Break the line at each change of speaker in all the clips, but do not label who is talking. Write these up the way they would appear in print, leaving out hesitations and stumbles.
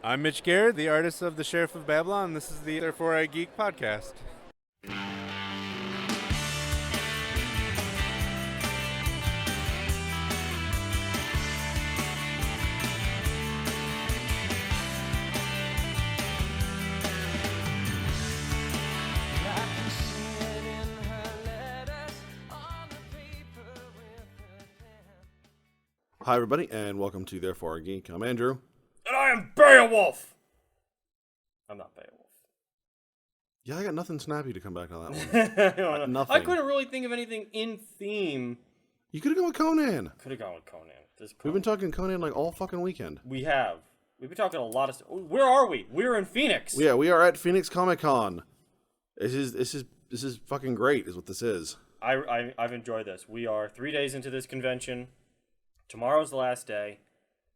I'm Mitch Gerads, the artist of The Sheriff of Babylon, and this is the Therefore I Geek podcast.
Hi, everybody, and welcome to Therefore I Geek. I'm Andrew.
And I am Beowulf! I'm not Beowulf.
Yeah, I got nothing snappy to come back on that one. Nothing.
I couldn't really think of anything in theme.
You could have gone with Conan.
Could have gone with Conan.
We've been talking Conan like all fucking weekend.
We have. We've been talking a lot of stuff. Where are we? We're in Phoenix.
Yeah, we are at Phoenix Comicon. This is fucking great, is what this is.
I've enjoyed this. We are 3 days into this convention. Tomorrow's the last day.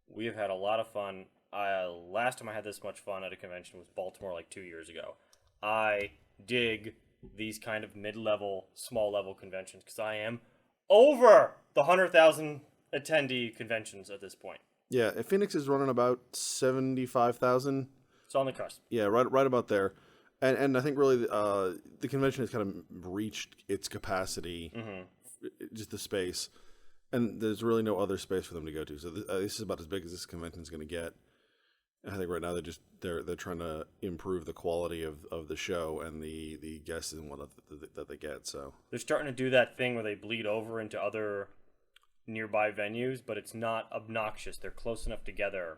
We have had a lot of fun. Last time I had this much fun at a convention was Baltimore like 2 years ago. I dig these kind of mid-level, small-level conventions because I am over the 100,000 attendee conventions at this point.
Yeah, Phoenix is running about 75,000.
It's on the cusp.
Yeah, right about there. And I think really the convention has kind of reached its capacity, just the space. And there's really no other space for them to go to. So this is about as big as this convention is going to get. And I think right now they're trying to improve the quality of the show and the guests and whatnot that they get. So
they're starting to do that thing where they bleed over into other nearby venues, but it's not obnoxious. They're close enough together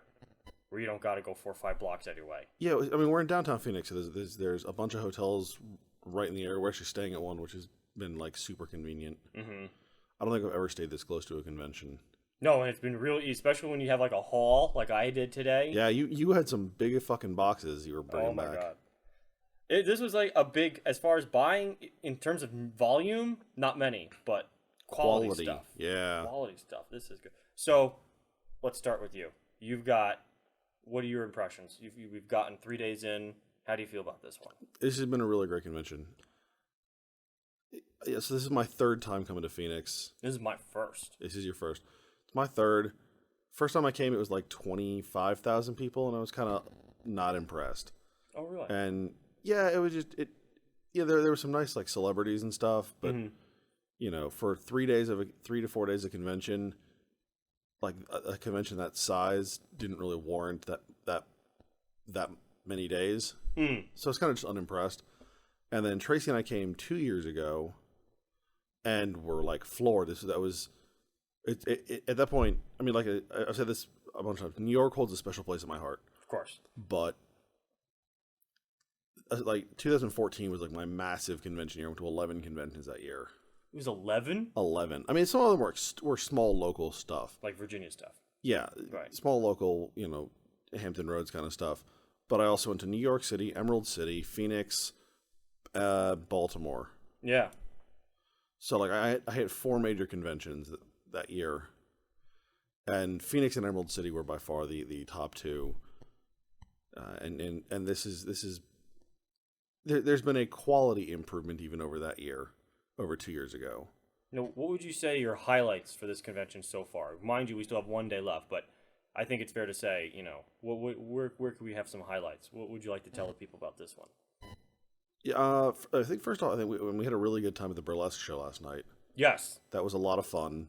where you don't got to go 4 or 5 blocks out of your way.
Yeah, I mean we're in downtown Phoenix, so there's a bunch of hotels right in the area. We're actually staying at one, which has been like super convenient. Mm-hmm. I don't think I've ever stayed this close to a convention. No,
and it's been really, especially when you have like a haul like I did today.
Yeah, you had some big fucking boxes you were bringing back.
Oh my god. This was like a big, as far as buying, in terms of volume, not many, but quality stuff.
Yeah.
Quality stuff. This is good. So, let's start with you. What are your impressions? We've gotten 3 days in. How do you feel about this one?
This has been a really great convention. Yeah, so this is my third time coming to Phoenix.
This is my first.
This is your first. It's my third. First time I came, it was like 25,000 people, and I was kind of not impressed.
Oh, really?
And yeah, it was just Yeah, there were some nice like celebrities and stuff, but you know, for 3 to 4 days of convention, like a convention that size didn't really warrant that many days. So I was kind of just unimpressed. And then Tracy and I came 2 years ago, and were like floored. At that point, I mean, like I've said this a bunch of times. New York holds a special place in my heart,
of course.
But like 2014 was like my massive convention year. I went to 11 conventions that year.
It was 11?
11. I mean, some of them were small local stuff,
like Virginia stuff.
Yeah,
right.
Small local, Hampton Roads kind of stuff. But I also went to New York City, Emerald City, Phoenix, Baltimore.
Yeah.
So like I had 4 major conventions that year, and Phoenix and Emerald City were by far the top 2. And this is there's been a quality improvement even over that year, over 2 years ago.
What would you say your highlights for this convention so far? Mind you, we still have 1 day left, but I think it's fair to say, where could we have some highlights? What would you like to tell the people about this one?
Yeah, I think first off, we had a really good time at the burlesque show last night.
Yes,
that was a lot of fun.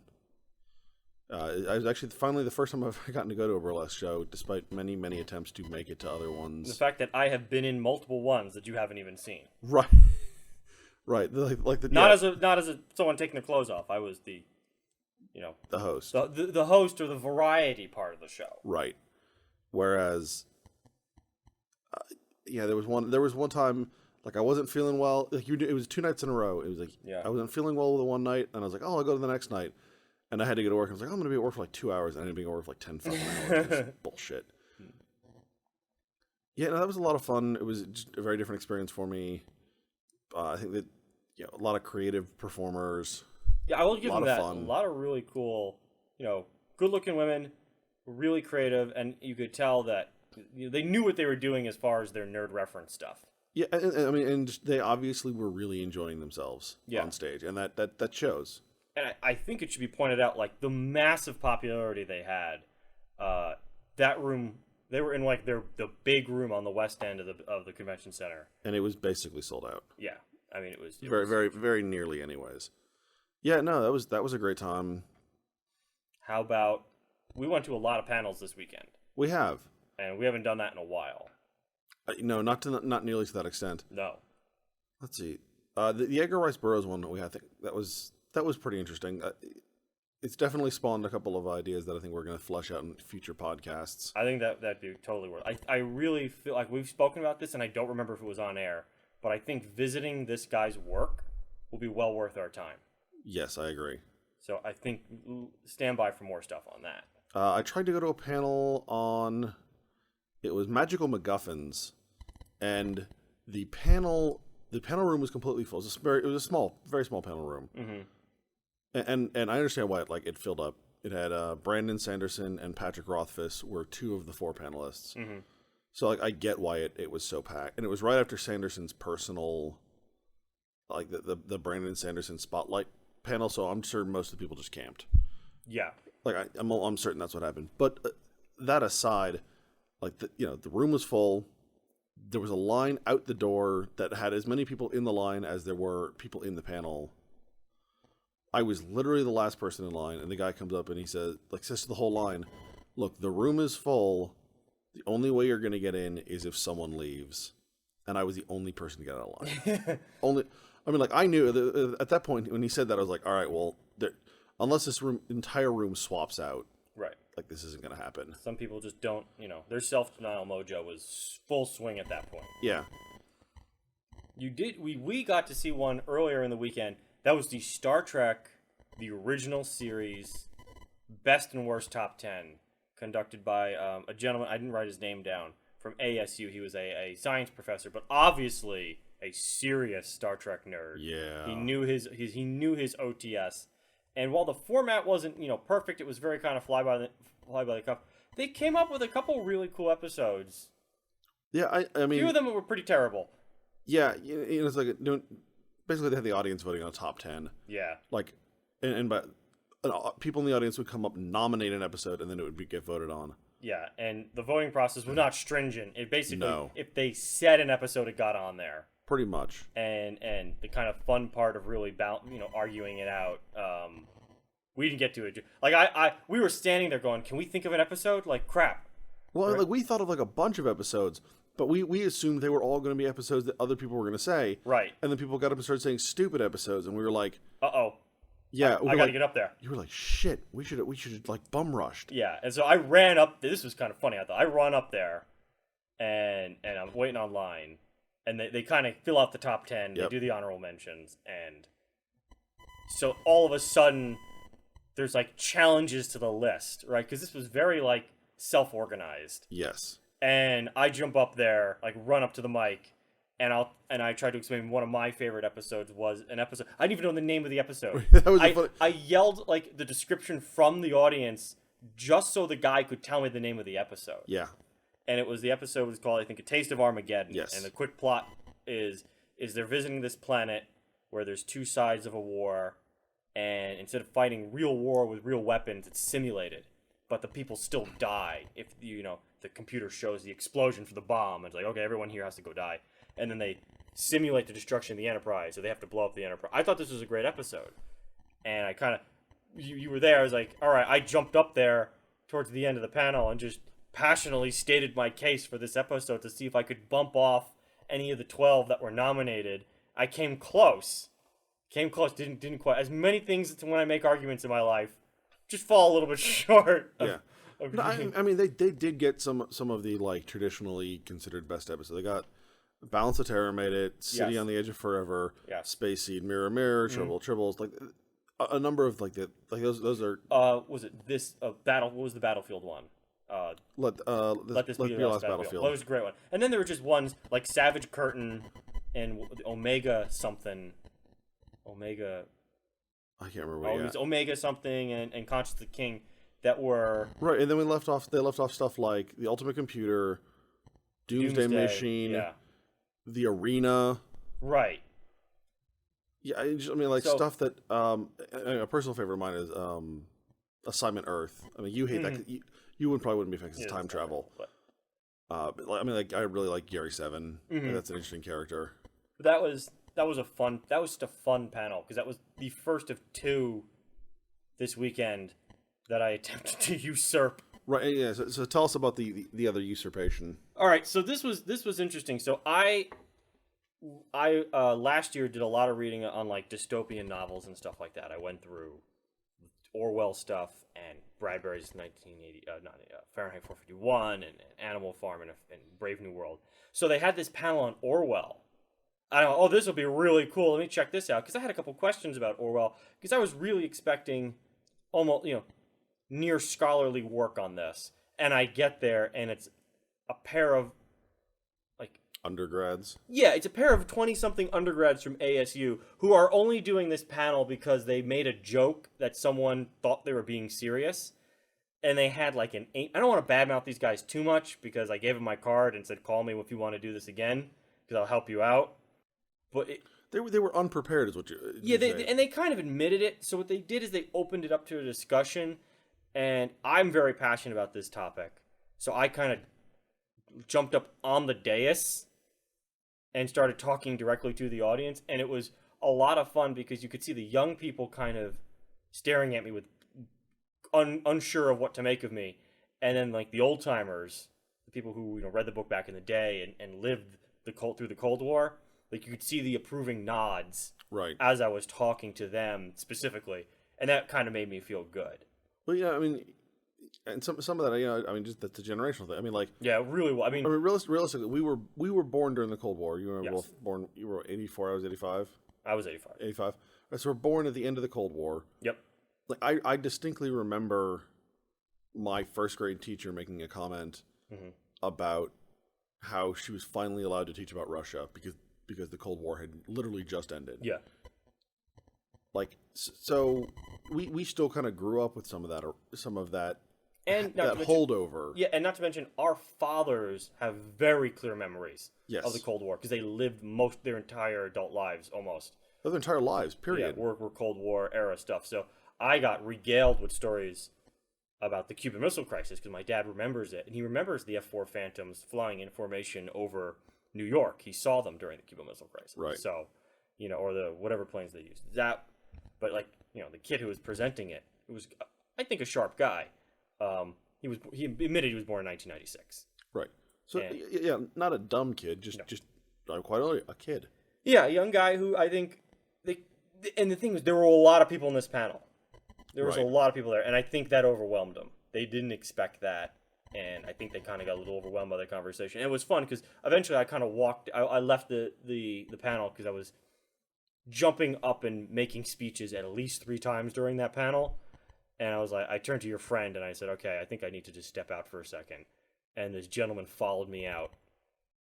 I was actually finally the first time I've gotten to go to a burlesque show, despite many attempts to make it to other ones.
The fact that I have been in multiple ones that you haven't even seen.
Right, right.
Not as someone taking their clothes off. I was the
host,
the host or the variety part of the show.
Right. Whereas, there was one time. Like, I wasn't feeling well. Like, it was 2 nights in a row. It was like, I wasn't feeling well the one night, and I was like, I'll go to the next night. And I had to go to work. I was like, I'm going to be at work for like 2 hours, and I ended up being at work for like 10 fucking hours. It was bullshit. Yeah, no, that was a lot of fun. It was just a very different experience for me. I think that, a lot of creative performers.
Yeah, I will give them that. Fun. A lot of really cool, good-looking women, really creative, and you could tell that they knew what they were doing as far as their nerd reference stuff.
Yeah, and they obviously were really enjoying themselves on stage, and that shows.
And I think it should be pointed out, like, the massive popularity they had. That room They were in like the big room on the west end of the convention center,
and it was basically sold out.
Yeah, I mean it was
Very nearly, anyways. Yeah, no, that was a great time.
How about we went to a lot of panels this weekend?
We have,
and we haven't done that in a while.
No, not nearly to that extent.
No.
Let's see. The Edgar Rice Burroughs one, I think that was pretty interesting. It's definitely spawned a couple of ideas that I think we're going to flesh out in future podcasts.
I think that'd be totally worth it. I really feel like we've spoken about this, and I don't remember if it was on air, but I think visiting this guy's work will be well worth our time.
Yes, I agree.
So I think stand by for more stuff on that.
I tried to go to a panel on, it was Magical MacGuffins, and the panel room was completely full. It was a small, very small panel room.
Mm-hmm.
And I understand why it filled up. It had Brandon Sanderson and Patrick Rothfuss were 2 of the 4 panelists.
Mm-hmm.
So I get why it was so packed. And it was right after Sanderson's personal, like the Brandon Sanderson spotlight panel. So I'm sure most of the people just camped.
Yeah.
Like I'm certain that's what happened. But that aside, like the room was full. There was a line out the door that had as many people in the line as there were people in the panel. I was literally the last person in line, and the guy comes up and he says to the whole line, "Look, the room is full. The only way you're going to get in is if someone leaves." And I was the only person to get out of line. I knew at that point when he said that, I was like, all right, well, unless this entire room swaps out,
right?
Like this isn't going to happen.
Some people just don't, their self-denial mojo was full swing at that point.
Yeah.
We got to see one earlier in the weekend. That was the Star Trek, the original series, best and worst top 10, conducted by a gentleman, I didn't write his name down, from ASU. He was a science professor, but obviously a serious Star Trek nerd.
Yeah.
He knew his OTS. And while the format wasn't, perfect, it was very kind of fly by the cuff. They came up with a couple really cool episodes.
Yeah, I mean,
a few of them were pretty terrible.
Yeah, it's like basically they had the audience voting on a top 10.
Yeah.
Like, but people in the audience would come up, nominate an episode, and then it would get voted on.
Yeah, and the voting process was not stringent. It basically, if they said an episode, it got on there.
Pretty much.
And the kind of fun part of really arguing it out, we didn't get to it. Like we were standing there going, "Can we think of an episode?" Like crap.
Well, like we thought of like a bunch of episodes, but we assumed they were all going to be episodes that other people were going to say.
Right.
And then people got up and started saying stupid episodes, and we were like,
"Uh-oh."
Yeah,
I got to get up there.
You were like, "Shit, we should like bum rushed."
Yeah, and so I ran up. This was kind of funny. I thought I run up there, and I'm waiting online, and they kind of fill out the top 10.
Yep.
They do the honorable mentions, and so all of a sudden, there's like challenges to the list, right? Because this was very like self-organized.
Yes.
And I jump up there, like run up to the mic, and I tried to explain one of my favorite episodes was an episode. I didn't even know the name of the episode. I yelled like the description from the audience just so the guy could tell me the name of the episode.
Yeah.
And the episode was called, I think, A Taste of Armageddon.
Yes.
And the quick plot is they're visiting this planet where there's 2 sides of a war, and instead of fighting real war with real weapons, it's simulated. But the people still die if the computer shows the explosion for the bomb. It's like, okay, everyone here has to go die. And then they simulate the destruction of the Enterprise, so they have to blow up the Enterprise. I thought this was a great episode. And I kind of, you were there, I was like, all right, I jumped up there towards the end of the panel and just passionately stated my case for this episode to see if I could bump off any of the 12 that were nominated. I came close. Didn't quite. As many things when I make arguments in my life, just fall a little bit short.
No, I mean, they did get some of the like traditionally considered best episodes. They got Balance of Terror made it, City
Yes.
on the Edge of Forever,
Yes.
Space Seed, Mirror Mirror, Tribbles, like a number of like those are.
Was it this battle? What was the Battlefield one?
Let this be your last Battlefield.
That was a great one. And then there were just ones like Savage Curtain and Omega something. Omega.
I can't remember what
it was Omega something and Conscious of the King that were
right. And then they left off stuff like The Ultimate Computer, Doomsday Machine, The Arena.
Right.
Yeah, I mean, like stuff that a personal favorite of mine is Assignment Earth. I mean, you hate that. You probably wouldn't be affected. It's time travel. But, I mean, like I really like Gary Seven. That's an interesting character.
That was just a fun panel because that was the first of two this weekend that I attempted to usurp.
Right. Yeah. So tell us about the other usurpation.
All right. So this was interesting. So I last year did a lot of reading on like dystopian novels and stuff like that. I went through Orwell stuff and Bradbury's 1980, Fahrenheit 451 and Animal Farm and Brave New World. So they had this panel on Orwell. I don't know, oh, this will be really cool. Let me check this out because I had a couple questions about Orwell because I was really expecting almost near scholarly work on this, and I get there and it's a pair of
Undergrads.
Yeah, it's a pair of 20-something undergrads from ASU who are only doing this panel because they made a joke that someone thought they were being serious. And they had like I don't want to badmouth these guys too much because I gave them my card and said, call me if you want to do this again because I'll help you out. But
they were unprepared is what you
and they kind of admitted it. So what they did is they opened it up to a discussion. And I'm very passionate about this topic. So I kind of jumped up on the dais and started talking directly to the audience, and it was a lot of fun because you could see the young people kind of staring at me with unsure of what to make of me, and then like the old timers, the people who read the book back in the day and lived through the Cold War, like you could see the approving nods
right
as I was talking to them specifically, and that kind of made me feel good.
Well, yeah, I mean, and some of that, I mean, just that's a generational thing. I mean, like,
yeah, really well. I mean,
realistically, we were born during the Cold War. You were
yes.
both born. You were 84. I was 85.
I was 85.
85. Right, so we're born at the end of the Cold War.
Yep.
Like I distinctly remember my first grade teacher making a comment about how she was finally allowed to teach about Russia because the Cold War had literally just ended.
Yeah.
Like, so we still kind of grew up with some of that and that holdover.
Yeah, and not to mention our fathers have very clear memories of the Cold War because they lived their entire adult lives almost.
Their entire lives, period.
Yeah, were Cold War era stuff. So I got regaled with stories about the Cuban Missile Crisis because my dad remembers it, and he remembers the F-4 Phantoms flying in formation over New York. He saw them during the Cuban Missile Crisis.
Right.
So, or the whatever planes they used. But the kid who was presenting it was, I think, a sharp guy. He admitted he was born in 1996.
Right. So yeah, not a dumb kid, just quite a kid.
Yeah, a young guy who I think and the thing was there were a lot of people in this panel. There was a lot of people there, and I think that overwhelmed them. They didn't expect that, and I think they kind of got a little overwhelmed by the conversation. And it was fun because eventually I kind of I left the panel because I was jumping up and making speeches at least 3 times during that panel. And I was like, I turned to your friend and I said, okay, I think I need to just step out for a second. And this gentleman followed me out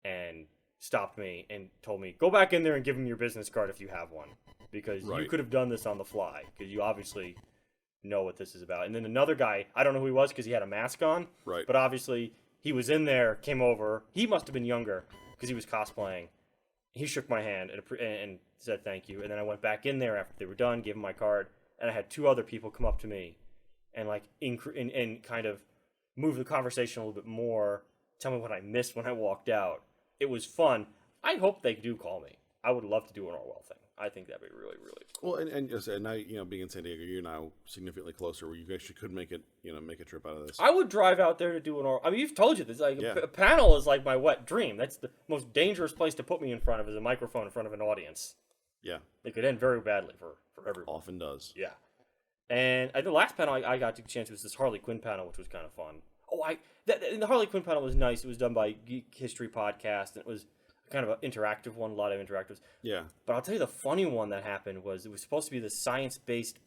and stopped me and told me, go back in there and give him your business card if you have one. Because you could have done this on the fly. Because you obviously know what this is about. And then another guy, I don't know who he was because he had a mask on.
Right.
But obviously he was in there, came over. He must have been younger because he was cosplaying. He shook my hand and said thank you. And then I went back in there after they were done, gave him my card. And I had 2 other people come up to me and and kind of move the conversation a little bit more, tell me what I missed when I walked out. It was fun. I hope they do call me. I would love to do an Orwell thing. I think that'd be really, really cool.
Well, and now, being in San Diego, you're now significantly closer where you actually could make a trip out of this.
I would drive out there to do an Orwell. I mean, you've told you this. A panel is like my wet dream. That's the most dangerous place to put me in front of is a microphone in front of an audience.
Yeah.
It could end very badly for everyone.
Often does.
Yeah. And the last panel I got to chance was this Harley Quinn panel, which was kind of fun. And the Harley Quinn panel was nice. It was done by Geek History Podcast, and it was kind of an interactive one, a lot of interactives.
Yeah.
But I'll tell you the funny one that happened was it was supposed to be the science-based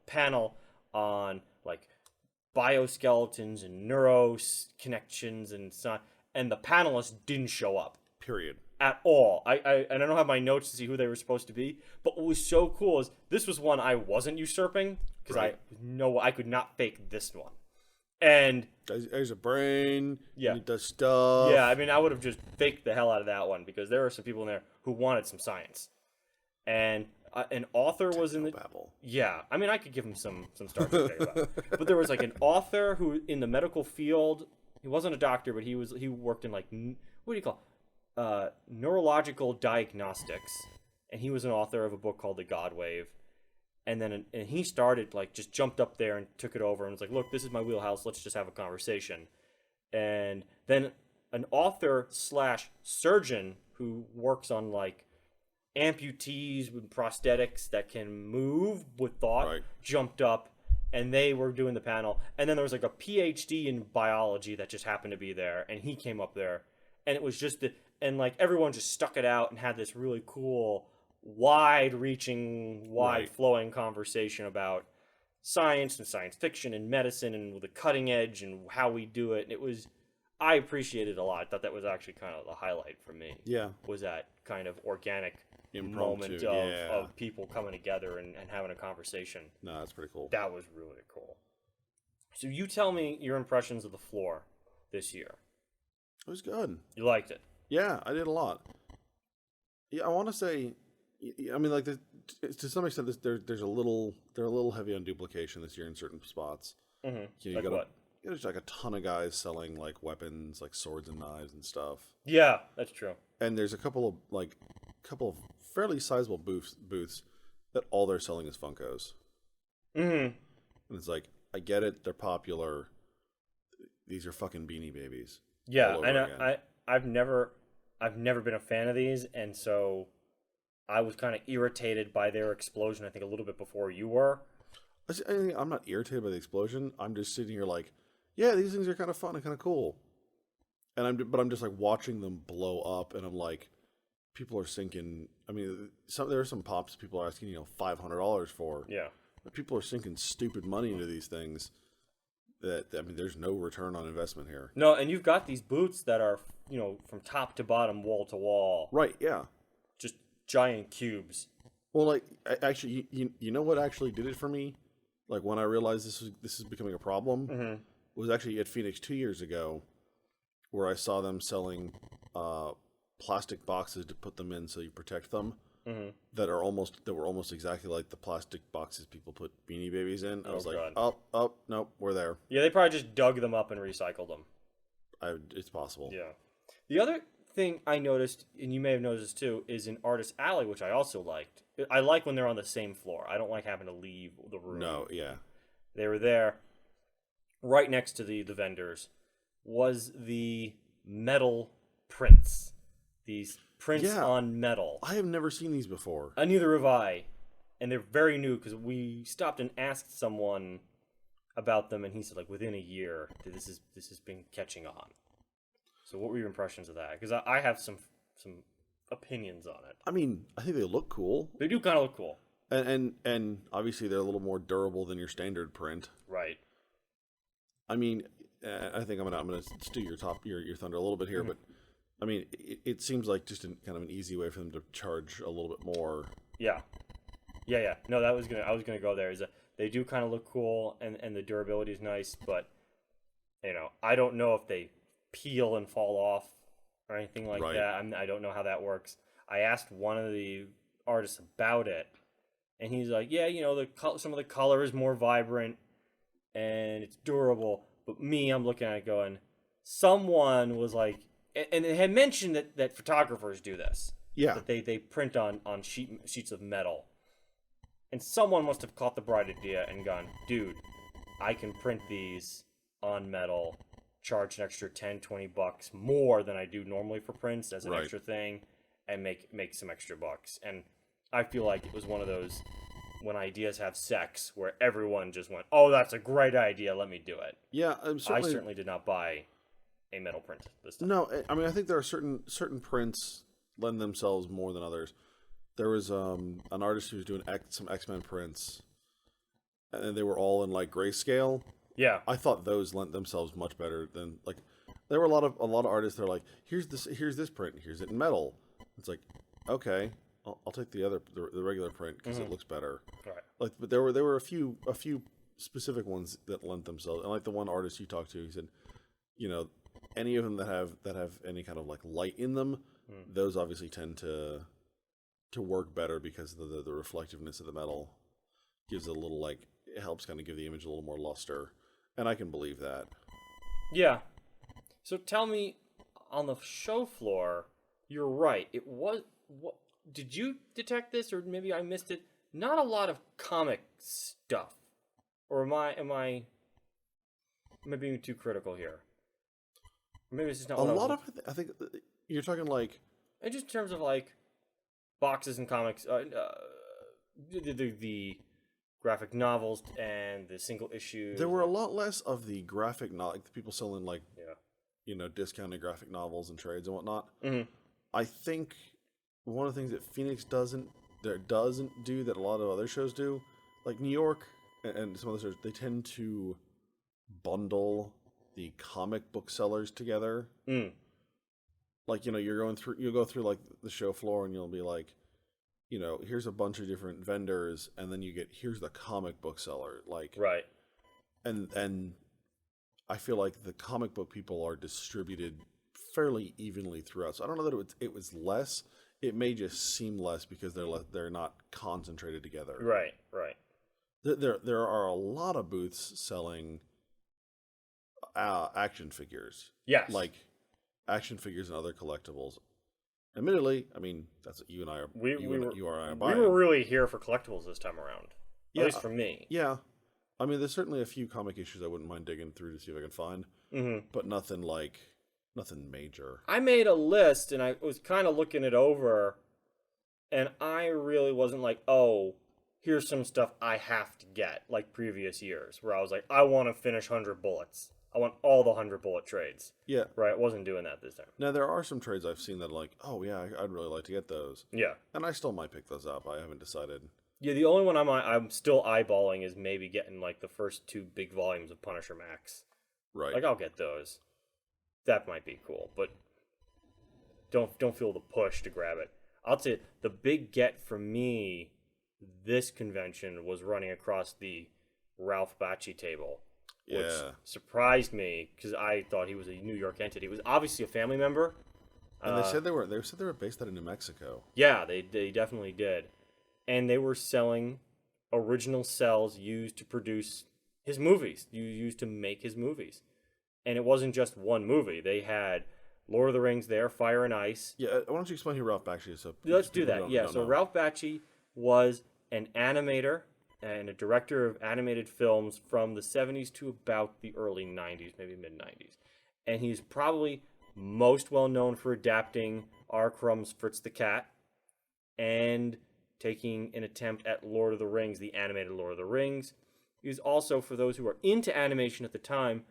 panel on like bioskeletons and neuro connections and so, and the panelists didn't show up.
Period. At
all. I don't have my notes to see who they were supposed to be, but what was so cool is this was one I wasn't usurping because I could not fake this one. And
there's a brain.
Yeah,
it does stuff.
Yeah, I mean, I would have just faked the hell out of that one because there were some people in there who wanted some science, and an author was in the
babble.
Yeah, I mean, I could give him some stars to take about. But there was like an author who in the medical field he wasn't a doctor, but he worked in like what do you call neurological diagnostics, and he was an author of a book called The God Wave. And he started, like, just jumped up there and took it over and was like, look, this is my wheelhouse. Let's just have a conversation. And then an author / surgeon who works on, like, amputees with prosthetics that can move with thought jumped up, and they were doing the panel. And then there was, like, a PhD in biology that just happened to be there, and he came up there. And it was just, and, like, everyone just stuck it out and had this really cool wide-reaching, wide-flowing conversation about science and science fiction and medicine and the cutting edge and how we do it. And I appreciated it a lot. I thought that was actually kind of the highlight for me.
Yeah.
Was that kind of organic moment of people coming together and having a conversation.
No, that's pretty cool.
That was really cool. So you tell me your impressions of the floor this year.
It was good.
You liked it?
Yeah, I did a lot. Yeah, I want to say... I mean, like, to some extent, they're a little heavy on duplication this year in certain spots.
Mm-hmm.
You
like
got
what?
There's like a ton of guys selling like weapons, like swords and knives and stuff.
Yeah, that's true.
And there's a couple of fairly sizable booths that all they're selling is Funkos.
Mm-hmm.
And it's like, I get it, they're popular. These are fucking Beanie Babies.
Yeah, and I've never been a fan of these, and so I was kind of irritated by their explosion, I think, a little bit before you were.
I'm not irritated by the explosion. I'm just sitting here like, yeah, these things are kind of fun and kind of cool. But I'm just like watching them blow up, and I'm like, people are sinking. I mean, there are some pops people are asking, $500 for.
Yeah.
But people are sinking stupid money into these things. There's no return on investment here.
No, and you've got these boots that are, from top to bottom, wall to wall.
Right, yeah.
Just giant cubes.
Well, like, actually, you know what actually did it for me? Like, when I realized this is becoming a problem, was actually at Phoenix 2 years ago, where I saw them selling plastic boxes to put them in so you protect them, that were almost exactly like the plastic boxes people put Beanie Babies in. I was like, oh, nope, we're there.
Yeah, they probably just dug them up and recycled them.
It's possible.
Yeah. The other thing I noticed, and you may have noticed too, is in Artist Alley, which I also liked. I like when they're on the same floor. I don't like having to leave the room.
No, yeah.
They were there, right next to the vendors, was the metal prints. These prints on metal.
I have never seen these before.
Neither have I. And they're very new, because we stopped and asked someone about them, and he said, like, within a year, this has been catching on. So what were your impressions of that? Because I have some opinions on it.
I mean, I think they look cool.
They do kind of look cool.
And obviously they're a little more durable than your standard print.
Right.
I mean, I think I'm gonna steal your thunder a little bit here, but I mean, it seems like just kind of an easy way for them to charge a little bit more.
Yeah. No, I was gonna go there. Is that they do kind of look cool, and the durability is nice, but I don't know if they peel and fall off or anything like that. I don't know how that works. I asked one of the artists about it, and he's like, yeah, some of the color is more vibrant and it's durable. But me, I'm looking at it going, someone was like, and they had mentioned that photographers do this.
Yeah.
That they print on sheets of metal. And someone must have caught the bright idea and gone, dude, I can print these on metal, charge an extra $10-20 more than I do normally for prints as an extra thing, and make some extra bucks. And I feel like it was one of those when ideas have sex where everyone just went, oh, that's a great idea, let me do it.
Yeah,
I certainly did not buy a metal print this time.
No, I mean, I think there are certain prints lend themselves more than others. There was an artist who was doing some X-Men prints, and they were all in like grayscale.
Yeah,
I thought those lent themselves much better than like. There were a lot of artists that are like, here's this print, here's it in metal. It's like, okay, I'll take the regular print because it looks better.
right.
Like, but there were a few specific ones that lent themselves, and like the one artist you talked to, he said, any of them that have any kind of like light in them, those obviously tend to work better because the reflectiveness of the metal gives it a little it helps kind of give the image a little more luster, and I can believe that.
Yeah, So tell me, on the show floor, you're right. It was what? Did you detect this, or maybe I missed it? Not a lot of comic stuff, or am I being too critical here? Or maybe it's just not
A lot of I think you're talking like,
and just in terms of like boxes and comics, the graphic novels and the single issues.
there were a lot less of the graphic like the people selling like
Yeah.
Discounted graphic novels and trades and whatnot.
Mm-hmm.
I think one of the things that Phoenix doesn't do that a lot of other shows do, like New York and some other shows, they tend to bundle the comic book sellers together.
Mm.
Like, you'll go through like the show floor and you'll be like, here's a bunch of different vendors, and then here's the comic book seller. Like,
Right.
and I feel like the comic book people are distributed fairly evenly throughout. So I don't know that it was less. It may just seem less because they're not concentrated together.
Right. Right.
There are a lot of booths selling action figures.
Yes.
Like action figures and other collectibles. Admittedly, I mean, that's what you and I are. You are buying.
We were really here for collectibles this time around.
Yeah,
At least for me.
Yeah. I mean, there's certainly a few comic issues I wouldn't mind digging through to see if I can find.
Mm-hmm.
But nothing major.
I made a list and I was kind of looking it over, and I really wasn't like, oh, here's some stuff I have to get, like previous years, where I was like, I want to finish 100 bullets. I want all the 100 bullet trades.
Yeah.
Right? I wasn't doing that this time.
Now, there are some trades I've seen that are like, oh, yeah, I'd really like to get those.
Yeah.
And I still might pick those up. I haven't decided.
Yeah, the only one I'm still eyeballing is maybe getting like the first 2 big volumes of Punisher Max.
Right.
Like, I'll get those. That might be cool, but don't feel the push to grab it. I'll say the big get for me this convention was running across the Ralph Bakshi table. Which surprised me because I thought he was a New York entity. He was obviously a family member.
And they said they were based out of New Mexico.
Yeah, they definitely did. And they were selling original cells used to produce his movies, used to make his movies. And it wasn't just one movie. They had Lord of the Rings there, Fire and Ice.
Yeah, why don't you explain who Ralph Bakshi is? So
let's do that. Yeah, so Ralph Bakshi was an animator and a director of animated films from the 70s to about the early 90s, maybe mid-90s. And he's probably most well known for adapting R. Crumb's Fritz the Cat and taking an attempt at Lord of the Rings, the animated Lord of the Rings. He was also, for those who are into animation at the time,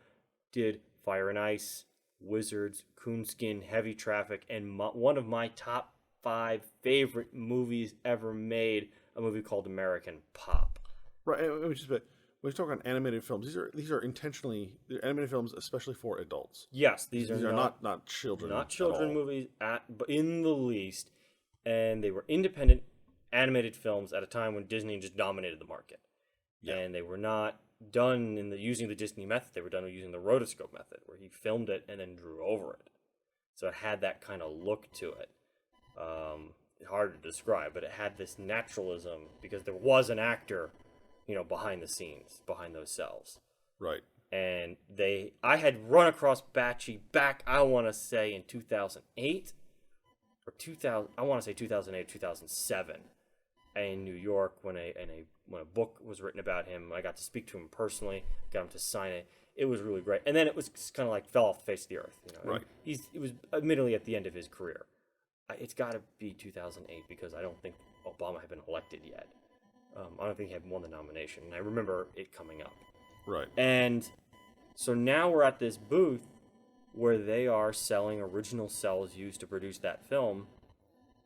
did Fire and Ice, Wizards, Coonskin, Heavy Traffic, and one of my top 5 favorite movies ever made, a movie called American Pop.
Right, which is, but when we talk on animated films, these are intentionally animated films, especially for adults.
Yes, these are
not children.
Not children movies but in the least, and they were independent animated films at a time when Disney just dominated the market. Yeah. And they were not done using the Disney method. They were done using the rotoscope method, where he filmed it and then drew over it. So it had that kind of look to it. Hard to describe, but it had this naturalism because there was an actor, behind the scenes, behind those cells.
Right.
And I had run across Bakshi back, I want to say, in 2008 or 2000. I want to say 2008, 2007, in New York when a book was written about him. I got to speak to him personally, got him to sign it. It was really great. And then it was kind of like fell off the face of the earth.
Right.
It was admittedly at the end of his career. It's got to be 2008 because I don't think Obama had been elected yet. I don't think he had won the nomination. And I remember it coming up.
Right.
And so now we're at this booth where they are selling original cells used to produce that film.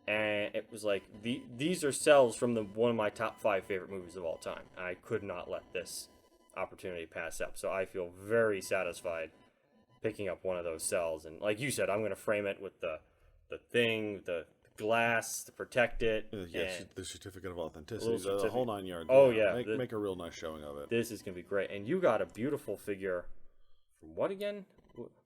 And it was like, these are cells from one of my top 5 favorite movies of all time. I could not let this opportunity pass up. So I feel very satisfied picking up one of those cells. And like you said, I'm going to frame it with the glass to protect it.
Yeah, the certificate of authenticity, the whole 9 yards.
Oh, yeah.
Make a real nice showing of it.
This is going to be great. And you got a beautiful figure from what again?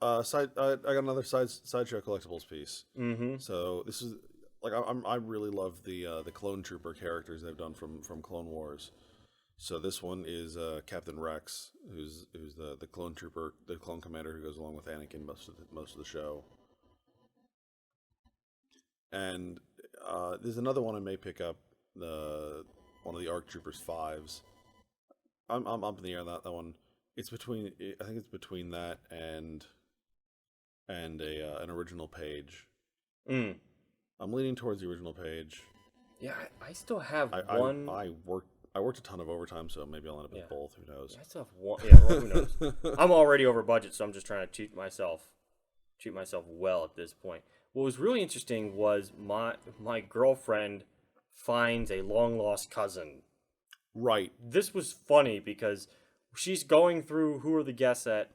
I got another sideshow collectibles piece.
Mm-hmm.
So this is like I really love the clone trooper characters they've done from Clone Wars. So this one is Captain Rex, who's the clone trooper, the clone commander who goes along with Anakin most of the show. And there's another one I may pick up, one of the ARC Troopers 5s. I'm up in the air on that one. It's between, I think it's between that and an original page.
Mm.
I'm leaning towards the original page.
Yeah, I still have one.
I worked a ton of overtime, so maybe I'll end up with both. Who knows?
Yeah, I still have one. Yeah, well, who knows? I'm already over budget, so I'm just trying to treat myself well at this point. What was really interesting was my girlfriend finds a long lost cousin.
Right.
This was funny because she's going through who are the guests at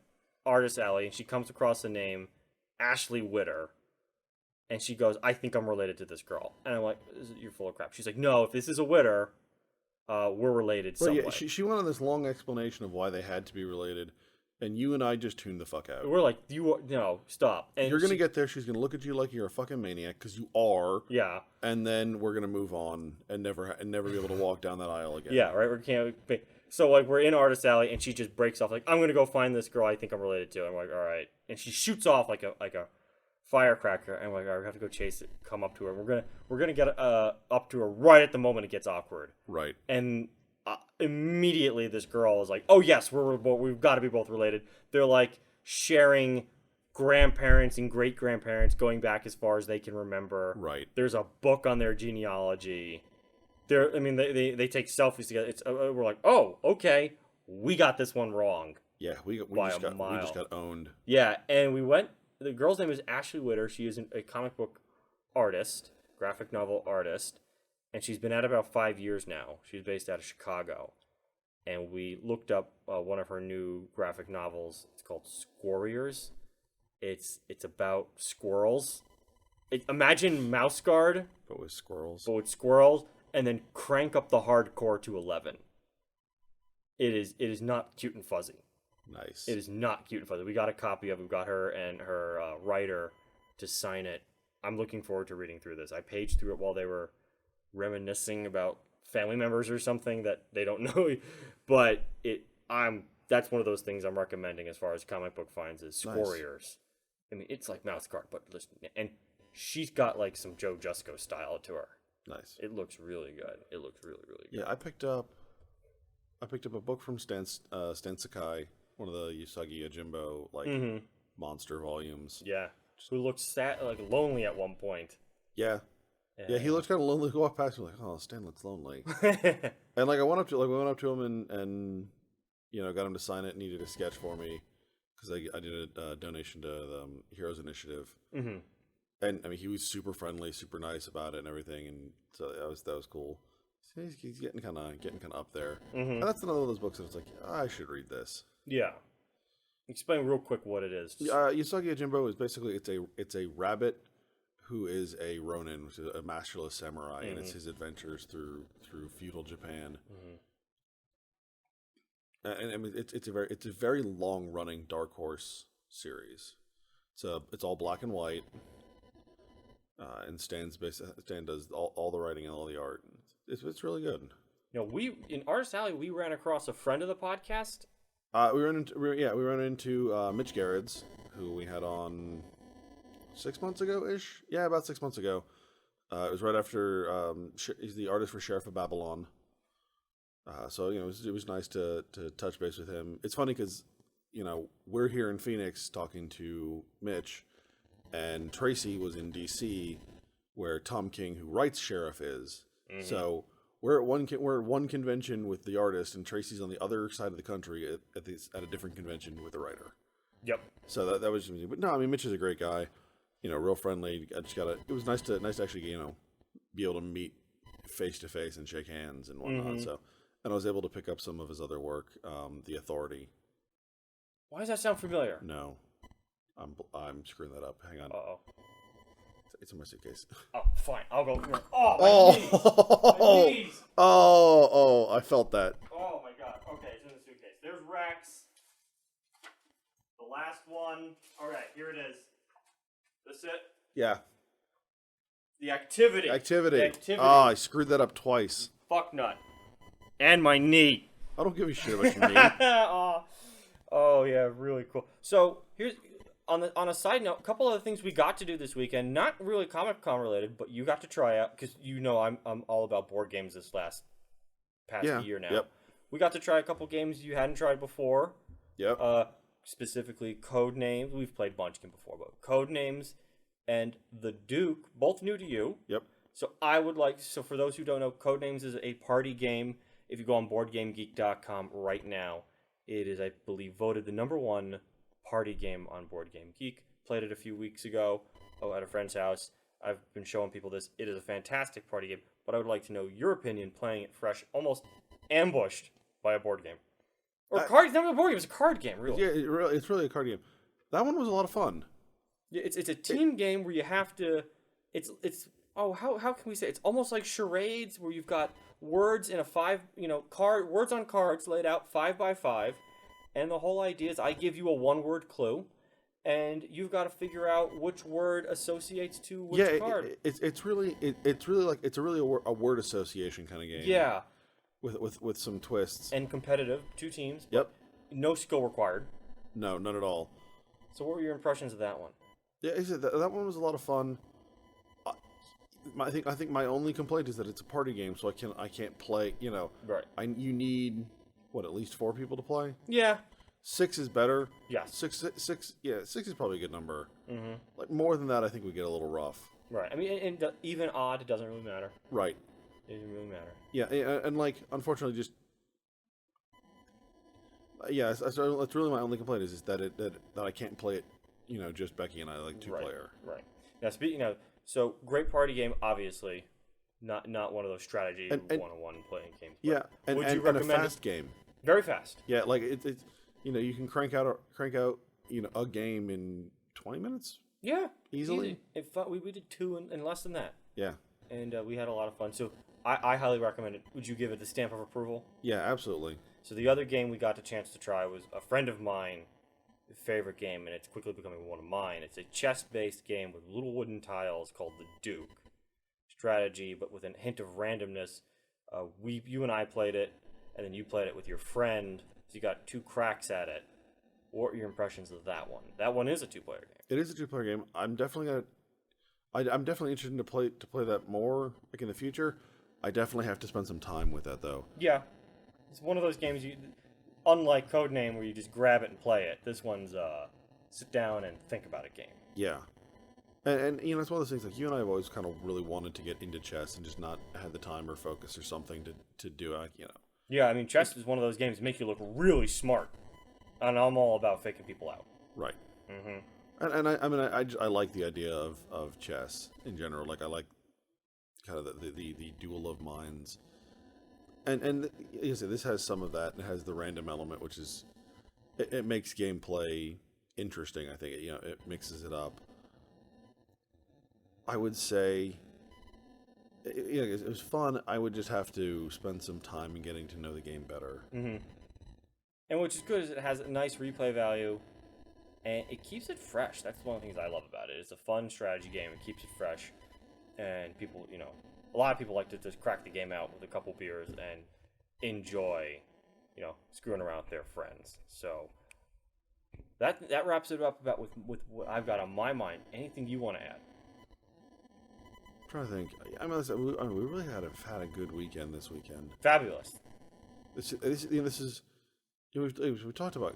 Artist Alley, and she comes across the name Ashley Witter. And she goes, I think I'm related to this girl. And I'm like, you're full of crap. She's like, no, if this is a Witter, we're related some way.
Yeah, she went on this long explanation of why they had to be related, and you and I just tuned the fuck out.
We're like, no, stop. And
you're going to get there, she's going to look at you like you're a fucking maniac, because you are.
Yeah.
And then we're going to move on and never be able to walk down that aisle again.
Yeah, right? So, like, we're in Artist Alley, and she just breaks off, like, I'm going to go find this girl I think I'm related to. I'm like, all right. And she shoots off like a firecracker, and we're like, we have to go chase it, come up to her. We're gonna get up to her right at the moment it gets awkward.
Right.
And immediately this girl is like, oh yes, we've got to be both related. They're like sharing grandparents and great grandparents going back as far as they can remember.
Right.
There's a book on their genealogy. They take selfies together. We're like, oh, okay, we got this one wrong.
Yeah, we just got owned.
Yeah, and we went. The girl's name is Ashley Witter. She is a comic book artist, graphic novel artist, and she's been at it about 5 years now. She's based out of Chicago. And we looked up one of her new graphic novels. It's called Squarriors. It's about squirrels. Imagine Mouse Guard.
But with squirrels.
And then crank up the hardcore to 11. It is not cute and fuzzy.
Nice.
It is not cute and fuzzy. We got a copy of it. We got her and her writer to sign it. I'm looking forward to reading through this. I paged through it while they were reminiscing about family members or something that they don't know. But that's one of those things I'm recommending as far as comic book finds is Squarriors. Nice. I mean, it's like Mouse Guard, but listen, and she's got like some Joe Jusko style to her.
Nice.
It looks really good. It looks really, really good.
Yeah, I picked up a book from Stan Sakai, one of the Usagi Yojimbo monster volumes.
Yeah, who looked sad, like lonely at one point.
Yeah, he looked kind of lonely. Who walked past me like, oh, Stan looks lonely. And like we went up to him and got him to sign it. And he did a sketch for me because I did a donation to the Heroes Initiative. Mm-hmm. And I mean, he was super friendly, super nice about it and everything. And so that was cool. So he's getting kind of up there. Mm-hmm. And that's another one of those books that it's like, I should read this.
Yeah. Explain real quick what it is.
Usagi Yojimbo is basically it's a rabbit who is a ronin, which is a masterless samurai, and it's his adventures through feudal Japan. Mm-hmm. And I mean it's a very long running Dark Horse series. It's all black and white. And Stan does all the writing and all the art. It's really good.
We in Artist Alley we ran across a friend of the podcast.
We ran into Mitch Gerads, who we had on 6 months ago-ish. Yeah, about 6 months ago. It was right after he's the artist for Sheriff of Babylon. So it was nice to touch base with him. It's funny because we're here in Phoenix talking to Mitch, and Tracy was in DC, where Tom King, who writes Sheriff, is. Mm-hmm. So. We're at one convention with the artist, and Tracy's on the other side of the country at a different convention with the writer. Yep. So that was just, but no, I mean Mitch is a great guy, real friendly. It was nice to actually be able to meet face to face and shake hands and whatnot. Mm-hmm. So, and I was able to pick up some of his other work, The Authority.
Why does that sound familiar?
No, I'm screwing that up. Hang on.
Uh-oh.
It's in my suitcase.
Oh, fine. I'll go. Oh, my knees.
Oh, I felt that.
Oh, my God. Okay, it's in the suitcase. There's Rex. The last one. All right, here it is. This it?
Yeah.
The activity.
Oh, I screwed that up twice.
Fuck nut. And my knee.
I don't give a shit about your name.
Oh yeah, really cool. So here's on a side note, a couple other things we got to do this weekend. Not really Comic-Con related, but you got to try out because I'm all about board games this past year now.
Yep.
We got to try a couple games you hadn't tried before.
Yep.
Specifically Codenames. We've played Munchkin before, but Codenames and The Duke, both new to you.
Yep.
So for those who don't know, Codenames is a party game. If you go on BoardGameGeek.com right now, it is, I believe, voted the #1 party game on Board Game Geek. Played it a few weeks ago at a friend's house. I've been showing people this. It is a fantastic party game, but I would like to know your opinion playing it fresh, almost ambushed by a board game. Or card, it's not a board game, it's a card game, really.
Yeah, it's really a card game. That one was a lot of fun.
Yeah, it's a team game where you have to, how can we say, it's almost like charades where you've got words in a words on cards laid out 5 by 5, and the whole idea is I give you a 1-word clue, and you've got to figure out which word associates to which card.
It's really a word association kind of game.
Yeah.
With some twists.
And competitive, 2 teams.
Yep.
No skill required.
No, none at all.
So what were your impressions of that one?
Yeah, that one was a lot of fun. I think my only complaint is that it's a party game, so I can't play.
Right.
You need at least 4 people to play.
Yeah.
6 is better.
Yeah.
6. Yeah, 6 is probably a good number.
Mm-hmm.
Like more than that, I think we get a little rough.
Right. I mean, and even odd, it doesn't really matter.
Right.
It doesn't really matter.
Yeah, and unfortunately, just that's really my only complaint is that I can't play it. Just Becky and I like 2-player.
Right. Now speaking of, so great party game, obviously, not one of those strategy
and
1-on-1 playing games.
Yeah, and a fast game.
Very fast.
Yeah, like it's you can crank out a game in 20 minutes.
Yeah,
easily.
We did 2 in less than that.
Yeah,
and we had a lot of fun. So I highly recommend it. Would you give it the stamp of approval?
Yeah, absolutely.
So the other game we got the chance to try was a friend of mine favorite game, and it's quickly becoming one of mine. It's a chess-based game with little wooden tiles called the Duke. Strategy, but with a hint of randomness. You and I played it, and then you played it with your friend. So you got 2 cracks at it. What are your impressions of that one? That one is a 2-player game.
It is a 2-player game. I'm definitely interested to play that more like in the future. I definitely have to spend some time with that though.
Yeah, it's one of those games unlike Codename where you just grab it and play it. This one's sit down and think about a game.
Yeah, and it's one of those things like you and I have always kind of really wanted to get into chess and just not had the time or focus or something to do it.
Yeah, I mean chess is one of those games that make you look really smart, and I'm all about faking people out.
Right.
Mm-hmm.
And I like the idea of chess in general. Like I like kind of the duel of minds. And like I said, this has some of that. It has the random element, which is it makes gameplay interesting. I think it mixes it up. I would say it was fun. I would just have to spend some time in getting to know the game better.
Mm-hmm. And which is good is it has a nice replay value, and it keeps it fresh. That's one of the things I love about it. It's a fun strategy game. It keeps it fresh, and people, a lot of people like to just crack the game out with a couple beers and enjoy, screwing around with their friends. So that wraps it up about with what I've got on my mind. Anything you want to add?
I'm trying to think. We really had a good weekend this weekend.
Fabulous.
This is. We talked about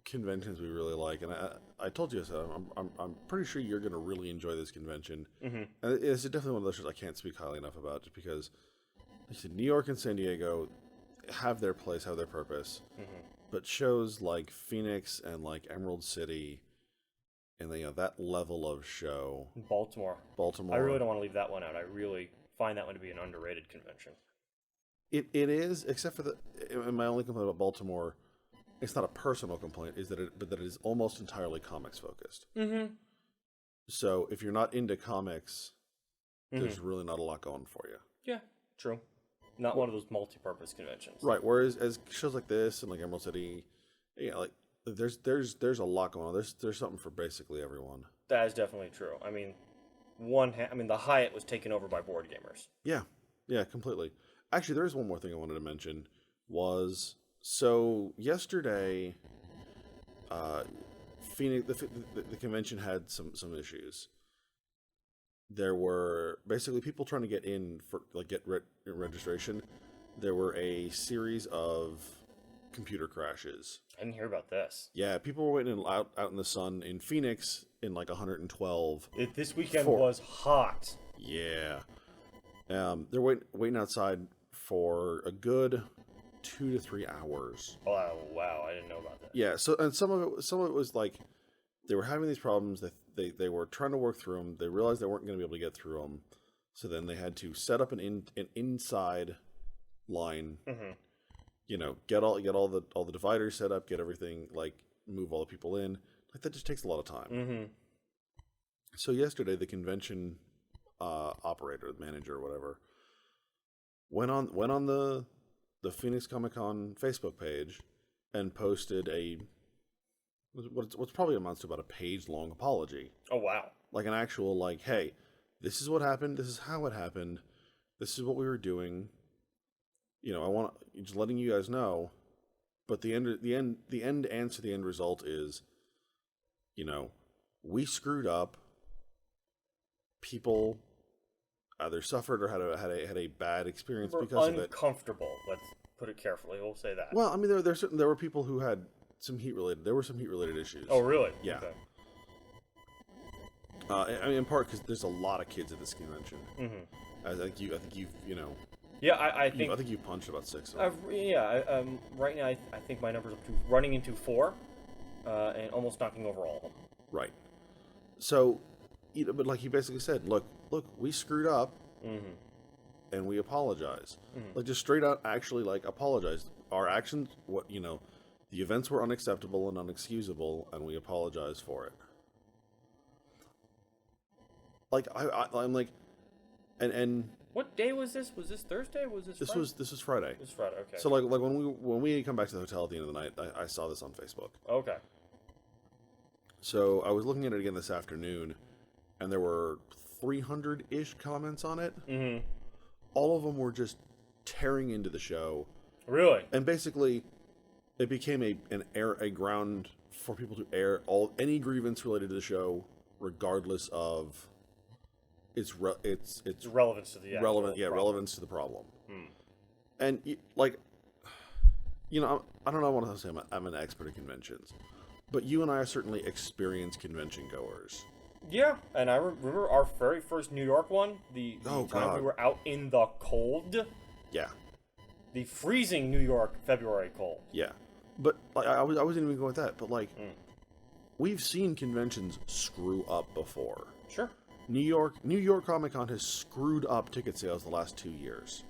conventions we really like, and I told you so. I'm pretty sure you're going to really enjoy this convention.
Mm-hmm.
And it's definitely one of those shows I can't speak highly enough about, just because like I said, New York and San Diego have their place, have their purpose, but shows like Phoenix and like Emerald City, and that level of show.
Baltimore.
I
really don't want to leave that one out. I really find that one to be an underrated convention.
It is, except for my only complaint about Baltimore, it's not a personal complaint, but that it is almost entirely comics focused.
Mm-hmm.
So if you're not into comics, there's really not a lot going for you.
Yeah, true. Not one of those multi-purpose conventions.
Right. Whereas as shows like this and like Emerald City, there's a lot going on. There's something for basically everyone.
That is definitely true. I mean, the Hyatt was taken over by board gamers.
Yeah, completely. Actually, there is one more thing I wanted to mention, was so yesterday. Phoenix, the convention had some issues. There were basically people trying to get in for registration. There were a series of computer crashes.
I didn't hear about this.
Yeah, people were waiting out in the sun in Phoenix in like 112.
This weekend was hot.
Yeah. They're waiting outside for a good 2 to 3 hours.
Oh wow, I didn't know about that.
Yeah, so and some of it was like they were having these problems that they were trying to work through them. They realized they weren't going to be able to get through them, so then they had to set up an inside line.
Mm-hmm.
You know, get all the dividers set up, get everything like move all the people in. Like that just takes a lot of time.
Mm-hmm.
So yesterday, the convention operator, manager, whatever, went on the Phoenix Comicon Facebook page and posted what's probably amounts to about a page-long apology.
Oh, wow.
Like an actual, like, hey, this is what happened, this is how it happened, this is what we were doing. You know, I want just letting you guys know, but the end answer, the end result is, you know, we screwed up. People either suffered or had a bad experience because of it.
Uncomfortable. Let's put it carefully. We'll say that.
Well, I mean, there were people who had some heat related issues.
Oh, really?
Yeah.
Okay.
I mean, in part because there's a lot of kids at this convention.
Mm-hmm.
I think you've you know.
Yeah, I think
you punched about 6.
Right now I think my number's up to running into 4, and almost knocking over all of them.
Right. So, you know, but like he basically said, look, we screwed up, and we apologize. Like just straight out, actually, like apologize. Our actions, the events were unacceptable and unexcusable, and we apologize for it. Like I'm like, and.
What day was this? Was this Thursday? Was this Friday?
This was Friday.
This was Friday, okay.
So like when we come back to the hotel at the end of the night, I saw this on Facebook.
Okay.
So I was looking at it again this afternoon, and there were 300-ish comments on it. Mm-hmm. All of them were just tearing into the show.
Really?
And basically, it became a ground for people to air any grievance related to the show, regardless of its
relevance to the
relevance to the problem. And like, you know, I don't know what to say. I'm an expert at conventions, but you and I are certainly experienced convention goers.
Yeah, and I remember our very first New York one. The time we were out in the cold.
Yeah.
The freezing New York February cold.
Yeah, but like, I wasn't even going with that. But like, we've seen conventions screw up before.
Sure.
New York Comic-Con has screwed up ticket sales the last 2 years.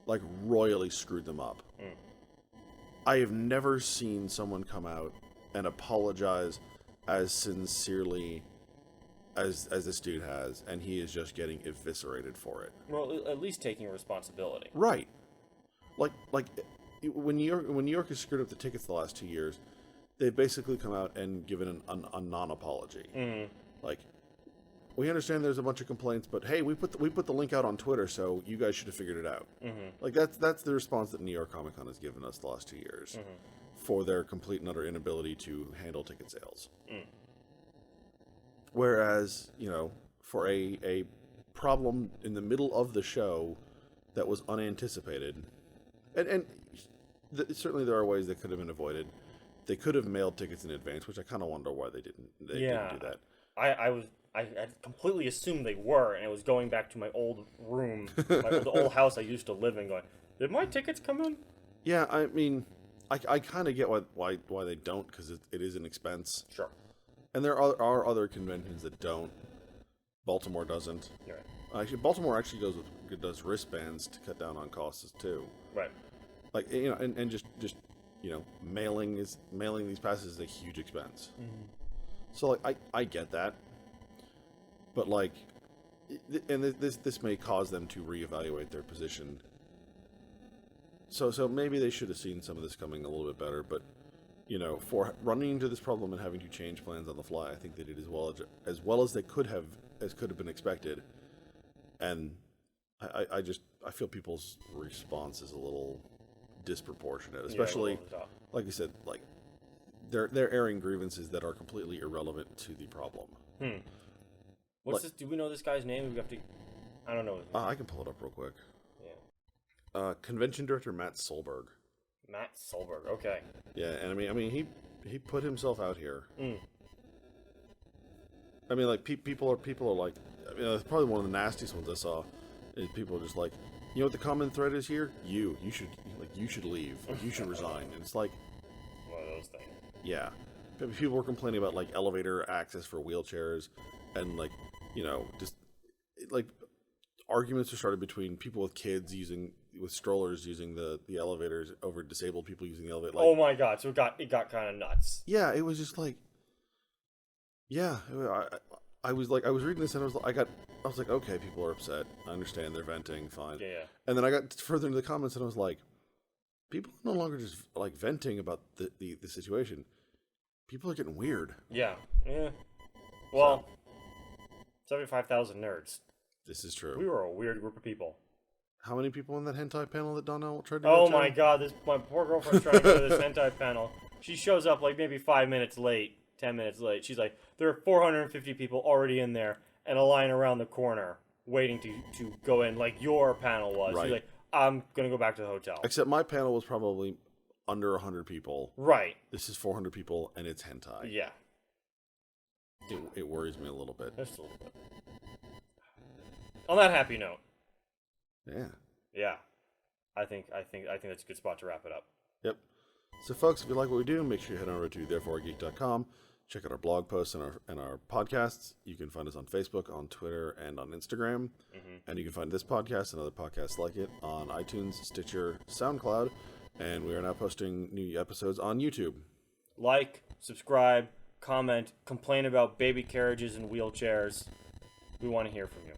Like, royally screwed them up. I have never seen someone come out and apologize as sincerely as this dude has, and he is just getting eviscerated for it.
Well, at least taking responsibility.
Right. Like when New York has screwed up the tickets the last 2 years, they've basically come out and given a non-apology. Like, we understand there's a bunch of complaints, but hey, we put the link out on Twitter, so you guys should have figured it out. Like that's the response that New York Comic Con has given us the last 2 years for their complete and utter inability to handle ticket sales. Whereas, you know, for a problem in the middle of the show that was unanticipated, and certainly there are ways that could have been avoided. They could have mailed tickets in advance, which I kind of wonder why they didn't do that.
I had completely assumed they were, and I was going back to my old room, the old house I used to live in, going, did my tickets come in?
Yeah, I mean, I kind of get why they don't, because it is an expense.
Sure.
And there are other conventions that don't. Baltimore doesn't.
Right.
Actually, Baltimore actually does wristbands to cut down on costs too.
Right.
Like, you know, and just you know, mailing these passes is a huge expense. So like I get that. But like, and this may cause them to reevaluate their position. So maybe they should have seen some of this coming a little bit better. But you know, for running into this problem and having to change plans on the fly, I think they did as well as they could have been expected. And I feel people's response is a little disproportionate, especially like you said, like they're airing grievances that are completely irrelevant to the problem.
What's this? Do we know this guy's name? We have to. I don't know his name.
I can pull it up real quick.
Yeah.
Convention director Matt Solberg.
Matt Solberg. Okay.
Yeah, and I mean he put himself out here. I mean, like people are like, I mean, that's probably one of the nastiest ones I saw. Is people are just like, you know what the common thread is here? You should leave. You should resign. And it's like
One of those things.
Yeah. People were complaining about, like, elevator access for wheelchairs and, like, you know, just, like, arguments were started between people with kids with strollers using the elevators over disabled people using the elevator. Like,
oh, my God. So it got kind of nuts.
Yeah, it was just like, yeah, I was reading this and I was like, okay, people are upset. I understand they're venting, fine.
Yeah.
And then I got further into the comments and I was like, people are no longer just like venting about the situation. People are getting weird.
Yeah. Well, 75,000 nerds.
This is true.
We were a weird group of people.
How many people in that hentai panel that Donnell tried to
Oh
go to?
my God, my poor girlfriend's trying to go to this hentai panel. She shows up like maybe 5 minutes late, 10 minutes late. She's like, there are 450 people already in there and a line around the corner waiting to go in like your panel was.
Right.
She's like, I'm going to go back to the hotel.
Except my panel was probably under 100 people.
Right.
This is 400 people and it's hentai.
Yeah.
It worries me a little bit.
Just a little bit. On that happy note.
Yeah.
Yeah. I think that's a good spot to wrap it up.
Yep. So, folks, if you like what we do, make sure you head over to thereforegeek.com. Check out our blog posts and our podcasts. You can find us on Facebook, on Twitter, and on Instagram. And you can find this podcast and other podcasts like it on iTunes, Stitcher, SoundCloud, and we are now posting new episodes on YouTube.
Like, subscribe, comment, complain about baby carriages and wheelchairs. We want to hear from you.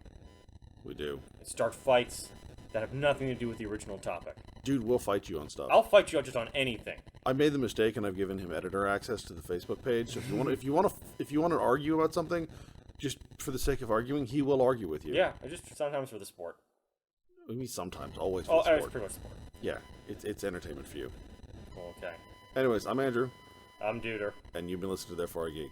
We do.
And start fights that have nothing to do with the original topic.
Dude, we'll fight you on stuff.
I'll fight you just on anything.
I made the mistake, and I've given him editor access to the Facebook page. So if you want to argue about something, just for the sake of arguing, he will argue with you.
Yeah, just sometimes for the sport.
I mean, sometimes, always for the
it's
sport.
pretty much sport.
Yeah, it's entertainment for you.
Cool, okay.
Anyways, I'm Andrew.
I'm Duder.
And you've been listening to Therefore I Geek.